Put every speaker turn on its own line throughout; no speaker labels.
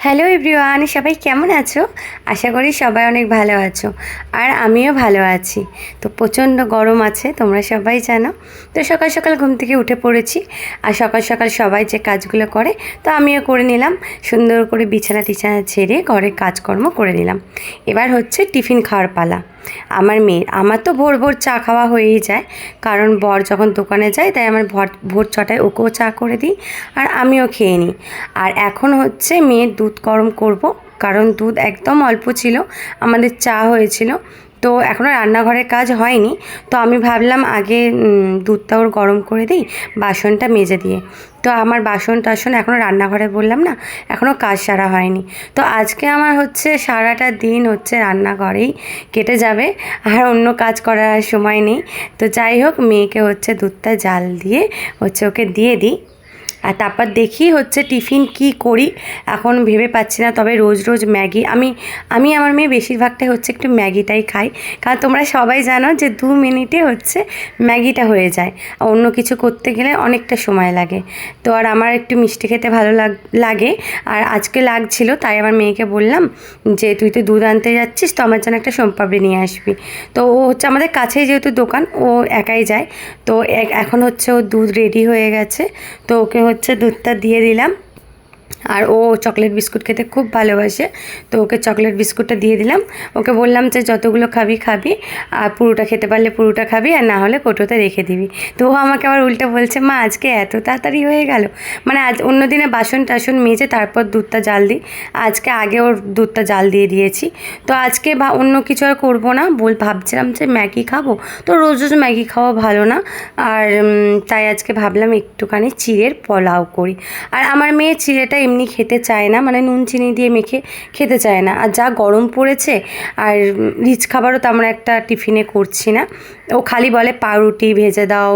Hello everyone, সবাই কেমন আছো? আশা করি সবাই অনেক ভালো আছো, আর আমিও ভালো আছি। তো প্রচণ্ড গরম আছে, তোমরা সবাই জানো। তো সকাল সকাল ঘুম থেকে উঠে পড়েছি, আর সকাল সকাল সবাই যে কাজগুলো করে তো আমিও করে নিলাম। সুন্দর করে বিছানা টিছানা ছেড়ে ঘরের কাজকর্ম করে নিলাম। এবার হচ্ছে টিফিন খাওয়ার পালা আমার মেয়ের। আমার তো ভোর ভোর চা খাওয়া হয়েই যায়, কারণ বর যখন দোকানে যায় তাই আমার ভোর 6টায় ওকেও চা করে দিই, আর আমিও খেয়ে নিই। আর এখন হচ্ছে মেয়ের দুধ গরম করব, কারণ দুধ একদম অল্প ছিল, আমাদের চা হয়েছিল। তো এখনও রান্নাঘরের কাজ হয়নি, তো আমি ভাবলাম আগে দুধটা ওর গরম করে দিই বাসনটা মেজে দিয়ে। তো আমার বাসন টাসন এখনও রান্নাঘরে বললাম না, এখনও কাজ সারা হয়নি। তো আজকে আমার হচ্ছে সারাটা দিন হচ্ছে রান্নাঘরেই কেটে যাবে, আর অন্য কাজ করার সময় নেই। তো যাই হোক, মেয়েকে হচ্ছে দুধটা জাল দিয়ে হচ্ছে ওকে দিয়ে দিই, আর তারপর দেখি হচ্ছে টিফিন কি করি, এখন ভেবে পাচ্ছি না। তবে রোজ রোজ ম্যাগি, আমি আমার মেয়ে বেশিরভাগটাই হচ্ছে একটু ম্যাগিটাই খাই, কারণ তোমরা সবাই জানো যে 2 মিনিটে হচ্ছে ম্যাগিটা হয়ে যায়, অন্য কিছু করতে গেলে অনেকটা সময় লাগে। তো আর আমার একটু মিষ্টি খেতে ভালো লাগে, আর আজকে লাগছিল, তাই আমার মেয়েকে বললাম যে তুই তো দুধ আনতে যাচ্ছিস, তো আমার জন্য একটা সোনপাপড়ি নিয়ে আসবি। তো ও হচ্ছে আমাদের কাছেই যেহেতু দোকান, ও একাই যায়। তো এখন হচ্ছে ও দুধ রেডি হয়ে গেছে, তো ওকে হচ্ছে দুধটা দিয়ে দিলাম। আর ও চকলেট বিস্কুট খেতে খুব ভালোবাসে, তো ওকে চকলেট বিস্কুটটা দিয়ে দিলাম। ওকে বললাম যে যতগুলো খাবি খাবি, আর পুরোটা খেতে পারলে পুরোটা খাবি, আর না হলে কোটোতে রেখে দিবি। তো ও আমাকে আবার উল্টে বলছে, মা আজকে এত তাড়াতাড়ি হয়ে গেল। মানে আজ অন্য দিনে বাসন টাসন মেজে তারপর দুধটা জাল দিই, আজকে আগে ওর দুধটা জাল দিয়ে দিয়েছি। তো আজকে অন্য কিছু আর করবো না, ভাবছিলাম যে ম্যাগি খাবো, তো রোজ রোজ ম্যাগি খাওয়া ভালো না। আর তাই আজকে ভাবলাম একটুখানি চিড়ের পোলাও করি। আর আমার মেয়ে চিড়েটা এমনি খেতে চায় না, মানে নুন চিনি দিয়ে মেখে খেতে চায় না। আর যা গরম পড়েছে, আর রিচ খাবারও তেমন একটা টিফিনে করছি না। ও খালি বলে পাউরুটি ভেজে দাও,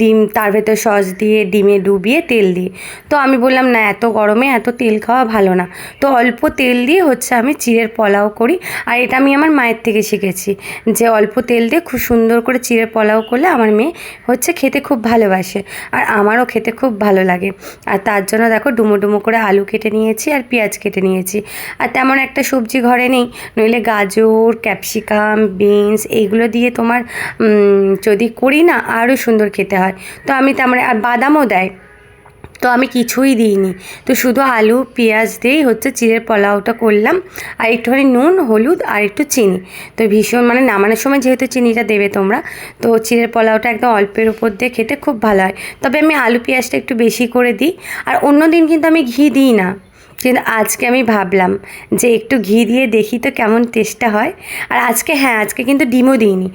ডিম তার ভেতর সস দিয়ে ডিমে ডুবিয়ে তেল দিয়ে। তো আমি বললাম না, এত গরমে এত তেল খাওয়া ভালো না। তো অল্প তেল দিয়ে হচ্ছে আমি চিড়ের পোলাও করি, আর এটা আমি আমার মায়ের থেকে শিখেছি, যে অল্প তেল দিয়ে খুব সুন্দর করে চিড়ের পোলাও করলে আমার মেয়ে হচ্ছে খেতে খুব ভালোবাসে, আর আমারও খেতে খুব ভালো লাগে। আর তার জন্য দেখো ডুমো ডুমো করে আলু কেটে নিয়েছি আর পেঁয়াজ কেটে নিয়েছি। আর তেমন একটা সবজি ঘরে নেই, নইলে গাজর, ক্যাপসিকাম, বিনস এইগুলো দিয়ে তোমার যদি করি না আরও সুন্দর খেতে হয়। তো আমি তেমন, আর বাদামও দেয়, তো আমি কিছুই দিইনি। তো শুধু আলু পেঁয়াজ দিয়েই হচ্ছে চিড়ের পোলাওটা করলাম, আর একটুখানি নুন হলুদ আর একটু চিনি। তো ভীষণ, মানে নামানোর সময় যেহেতু চিনিটা দেবে তোমরা, তো চিড়ের পোলাওটা একদম অল্পের উপর দিয়ে খেতে খুব ভালো হয়। তবে আমি আলু পেঁয়াজটা একটু বেশি করে দিই, আর অন্য দিন কিন্তু আমি ঘি দিই না, কিন্তু আজকে আমি ভাবলাম যে একটু ঘি দিয়ে দেখি তো কেমন টেস্টটা হয়। আর আজকে, হ্যাঁ আজকে কিন্তু ডিমও দিইনি।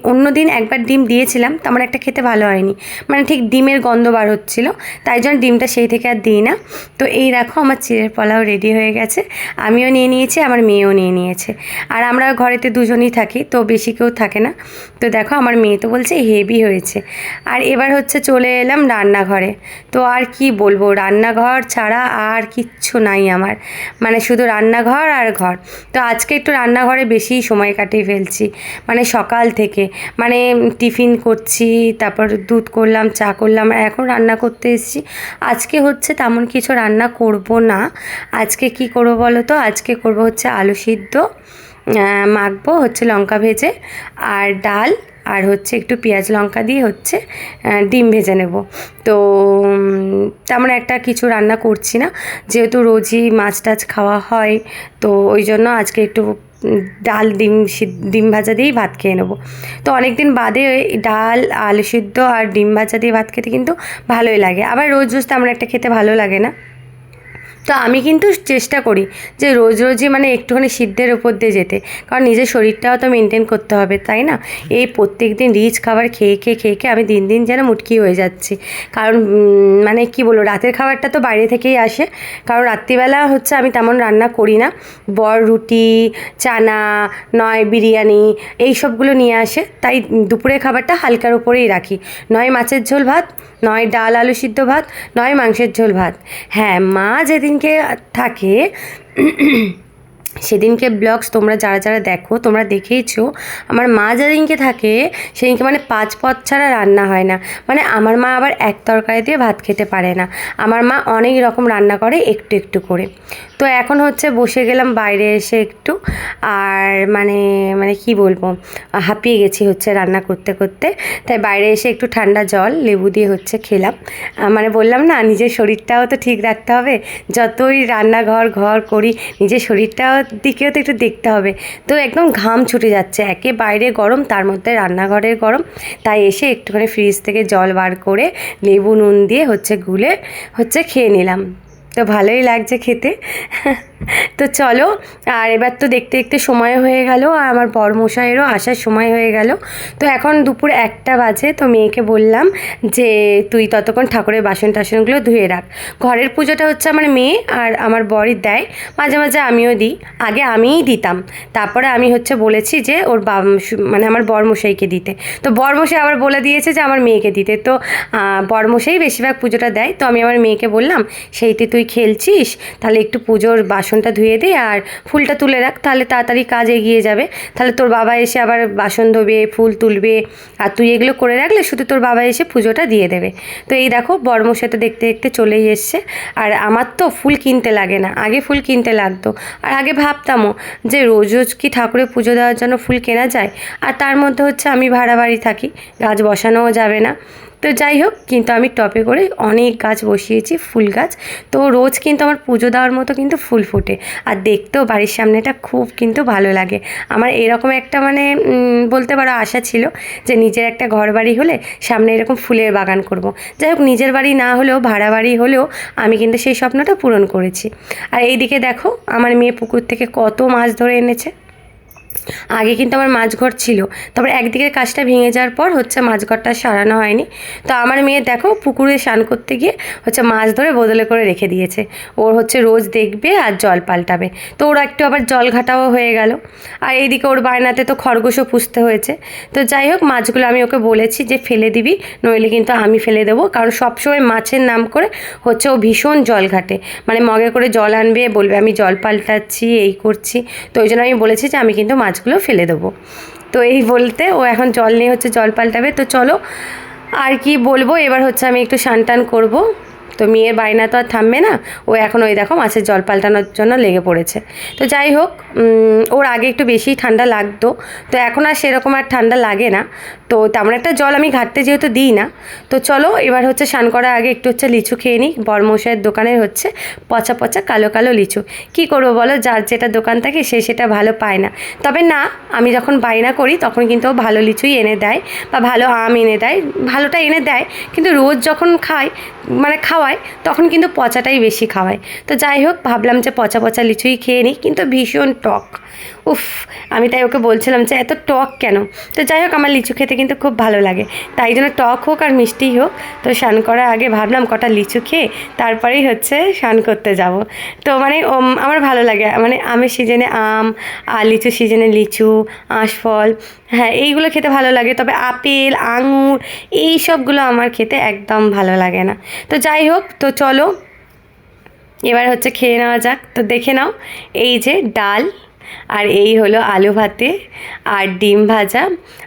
অন্য দিন একবার ডিম দিয়েছিলাম, তেমন একটা খেতে ভালো হয়নি, মানে ঠিক ডিমের গন্ধ বার হচ্ছিলো, তাই জন্য ডিমটা সেই থেকে আর দিই না। তো এই দেখো আমার চিড়ের পোলাও রেডি হয়ে গেছে, আমিও নিয়ে নিয়েছি, আমার মেয়েও নিয়ে নিয়েছে। আর আমরা ঘরেতে দুজনই থাকি, তো বেশি কেউ থাকে না। তো দেখো আমার মেয়ে তো বলছে হেভি হয়েছে। আর এবার হচ্ছে চলে এলাম রান্নাঘরে। তো আর কি বলবো, রান্নাঘর ছাড়া আর কিচ্ছু নাই আমার, মানে শুধু রান্নাঘর আর ঘর। তো আজকে একটু রান্নাঘরে বেশি সময় কাটিয়ে ফেলছি, মানে সকাল থেকে, মানে টিফিন করছি, তারপর দুধ করলাম, চা করলাম, আর এখন রান্না করতে এসেছি। আজকে হচ্ছে তেমন কিছু রান্না করব না। আজকে কি করব বলো তো, আজকে করব হচ্ছে আলু সিদ্ধ, মাখবো হচ্ছে লঙ্কা ভেজে, আর ডাল, আর হচ্ছে একটু পেঁয়াজ লঙ্কা দিয়ে হচ্ছে ডিম ভেজে নেব। তো তেমন একটা কিছু রান্না করছি না, যেহেতু রোজই মাছ টাছ খাওয়া হয়, তো ওই জন্য আজকে একটু ডাল ডিম ভাজা দিয়েই ভাত খেয়ে নেবো। তো অনেক দিন বাদে ডাল আলু সিদ্ধ আর ডিম ভাজা দিয়ে ভাত খেতে কিন্তু ভালোই লাগে, আবার রোজ রোজ তেমন একটা খেতে ভালো লাগে না। তো আমি কিন্তু চেষ্টা করি যে রোজ রোজই মানে একটুখানি সিদ্ধের উপর দিয়ে যেতে, কারণ নিজের শরীরটাও তো মেনটেন করতে হবে, তাই না? এই প্রত্যেক দিন রিচ খাবার খেয়ে খেয়ে খেয়ে খেয়ে আমি দিন দিন যেন মুটকি হয়ে যাচ্ছি। কারণ মানে কি বলবো, রাতের খাবারটা তো বাইরে থেকেই আসে, কারণ রাত্রিবেলা হচ্ছে আমি তেমন রান্না করি না। বর রুটি, চানা, নয় বিরিয়ানি এই সবগুলো নিয়ে আসে, তাই দুপুরের খাবারটা হালকার উপরেই রাখি। নয় মাছের ঝোল ভাত, নয় ডাল আলু সিদ্ধ ভাত, নয় মাংসের ঝোল ভাত। হ্যাঁ, মা যেদিনকে থাকে সেদিনকে ব্লগস তোমরা যারা যারা দেখো তোমরা দেখেইছো, আমার মা যেদিনকে থাকে সেদিনকে মানে 5 পদ ছাড়া রান্না হয় না। মানে আমার মা আবার এক তরকারি দিয়ে ভাত খেতে পারে না, আমার মা অনেক রকম রান্না করে একটু একটু করে। তো এখন হচ্ছে বসে গেলাম বাইরে এসে একটু, আর মানে মানে কি বলবো, হাঁপিয়ে গেছি হচ্ছে রান্না করতে করতে। তাই বাইরে এসে একটু ঠান্ডা জল লেবু দিয়ে হচ্ছে খেলাম। মানে বললাম না, নিজের শরীরটাও তো ঠিক রাখতে হবে, যতই রান্নাঘর ঘর করি নিজের শরীরটাও দিকেও তো একটু দেখতে হবে। তো একদম ঘাম ছুটে যাচ্ছে, একে বাইরে গরম তার মধ্যে রান্নাঘরের গরম। তাই এসে একটুখানি ফ্রিজ থেকে জল বার করে লেবু নুন দিয়ে হচ্ছে গুলে হচ্ছে খেয়ে নিলাম। তো ভালোই লাগছে খেতে। তো চলো, আর এবার তো দেখতে দেখতে সময় হয়ে গেল, আর আমার বরমশাইয়েরও আসার সময় হয়ে গেল। তো এখন দুপুর 1টা বাজে। তো মেয়েকে বললাম যে তুই ততক্ষণ ঠাকুরের বাসন টাসনগুলো ধুয়ে রাখ। ঘরের পুজোটা হচ্ছে আমার মেয়ে আর আমার বরই দেয়, মাঝে মাঝে আমিও দিই। আগে আমিই দিতাম, তারপরে আমি হচ্ছে বলেছি যে ওর মানে আমার বরমশাইকে দিতে। তো বরমশাই আবার বলে দিয়েছে যে আমার মেয়েকে দিতে। তো বরমশাই বেশিরভাগ পুজোটা দেয়। তো আমি আমার মেয়েকে বললাম, সেইতে তুই খেলছিস, তাহলে একটু পুজোর বাসনটা ধুয়ে দে আর ফুলটা তুলে রাখ, তাহলে তাড়াতাড়ি কাজ এগিয়ে যাবে। তাহলে তোর বাবা এসে আবার বাসন ধোবে, ফুল তুলবে, আর তুই এগুলো করে রাখলে শুধু তোর বাবা এসে পুজোটা দিয়ে দেবে। তো এই দেখো বরমশাই তো দেখতে দেখতে চলেই এসছে। আর আমার তো ফুল কিনতে লাগে না, আগে ফুল কিনতে লাগতো। আর আগে ভাবতামও যে রোজ রোজ কি ঠাকুরের পুজো দেওয়ার জন্য ফুল কেনা যায়, আর তার মধ্যে হচ্ছে আমি ভাড়া বাড়ি থাকি, গাছ বসানোও যাবে না। তো যাই হোক, কিন্তু আমি টবে করে অনেক গাছ বসিয়েছি, ফুল গাছ। তো রোজ কিন্তু আমার পুজো দেওয়ার মতো কিন্তু ফুল ফোটে, আর দেখতেও বাড়ির সামনেটা খুব কিন্তু ভালো লাগে। আমার এরকম একটা মানে বলতে পারো আশা ছিল যে নিজের একটা ঘর বাড়ি হলে সামনে এরকম ফুলের বাগান করব। যাই হোক, নিজের বাড়ি না হলেও ভাড়া বাড়ি হলেও আমি কিন্তু সেই স্বপ্নটা পূরণ করেছি। আর এইদিকে দেখো আমার মেয়ে পুকুর থেকে কত মাছ ধরে এনেছে। আগে কিন্তু আমার মাছঘর ছিল, তারপর একদিকের কাজটা ভেঙে যাওয়ার পর হচ্ছে মাছঘরটা সারানো হয়নি। তো আমার মেয়ে দেখো পুকুরে স্নান করতে গিয়ে হচ্ছে মাছ ধরে বদলে করে রেখে দিয়েছে। ওর হচ্ছে রোজ দেখবে আর জল পাল্টাবে, তো ওর একটু আবার জল ঘাটাও হয়ে গেল। আর এইদিকে ওর বায়নাতে তো খরগোশও পুষতে হয়েছে। তো যাই হোক, মাছগুলো আমি ওকে বলেছি যে ফেলে দিবি, নইলে কিন্তু আমি ফেলে দেবো, কারণ সবসময় মাছের নাম করে হচ্ছে ও ভীষণ জল ঘাটে, মানে মগে করে জল আনবে, বলবে আমি জল পাল্টাচ্ছি, এই করছি। তো ওই জন্য আমি বলেছি যে আমি কিন্তু মাছগুলো ফেলে দেবো। তো এই বলতে ও এখন জল নিয়ে হচ্ছে জল পাল্টাবে। তো চলো, আর কি বলবো, এবার হচ্ছে আমি একটু স্নান টান করবো। তো মেয়ের বায়না তো আর থামবে না, ও এখন ওই দেখো মাছের জল পাল্টানোর জন্য লেগে পড়েছে। তো যাই হোক, ওর আগে একটু বেশি ঠান্ডা লাগতো, তো এখন আর সেরকম আর ঠান্ডা লাগে না। তো তেমন একটা জল আমি ঘাটতে যেহেতু দিই না। তো চলো, এবার হচ্ছে স্নান করার আগে একটু হচ্ছে লিচু খেয়ে নিই। বরমশাইয়ের দোকানের হচ্ছে পচা পচা কালো কালো লিচু। কী করবো বলো, যার যেটা দোকান থাকে সে সেটা ভালো পায় না। তবে না, আমি যখন বায়না করি তখন কিন্তু ও ভালো লিচুই এনে দেয়, বা ভালো আম এনে দেয়, ভালোটা এনে দেয়। কিন্তু রোজ যখন মানে খাওয়ায় তখন কিন্তু পচাটাই বেশি খাওয়ায়। তো যাই হোক, ভাবলাম যে পচা পচা লিচুই খেয়ে নিই, কিন্তু ভীষণ টক। উফ, আমি তাই ওকে বলছিলাম যে এত টক কেন। তো যাই হোক, আমার লিচু খেতে কিন্তু খুব ভালো লাগে, তাই জন্য টক হোক আর মিষ্টি হোক। তো স্নান করার আগে ভাবলাম কটা লিচু খেয়ে তারপরেই হচ্ছে স্নান করতে যাব। তো মানে আমার ভালো লাগে, মানে আমের সিজনে আম, আর লিচু সিজনে লিচু, আঁশফল, হ্যাঁ এইগুলো খেতে ভালো লাগে। তবে আপেল, আঙুর, এই সবগুলো আমার খেতে একদম ভালো লাগে না। তো যাই হোক, তো চলো এবার হচ্ছে খেয়ে নেওয়া যাক। তো দেখে নাও, এই যে ডাল, আর এই হলো আলু ভাতে, আর ডিম ভাজা,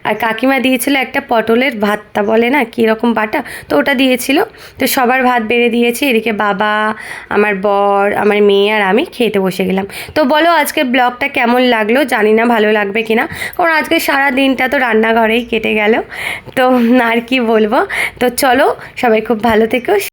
আর কাকিমা দিয়েছিল একটা পটলের ভাতটা বলে না কীরকম বাটা, তো ওটা দিয়েছিল। তো সবার ভাত বেড়ে দিয়েছি, এদিকে বাবা, আমার বর, আমার মেয়ে আর আমি খেতে বসে গেলাম। তো বলো আজকে ব্লগটা কেমন লাগলো, জানি না ভালো লাগবে কি না, কারণ আজকে সারা দিনটা তো রান্নাঘরেই কেটে গেল। তো আর কি বলবো। তো চলো, সবাই খুব ভালো থেকো।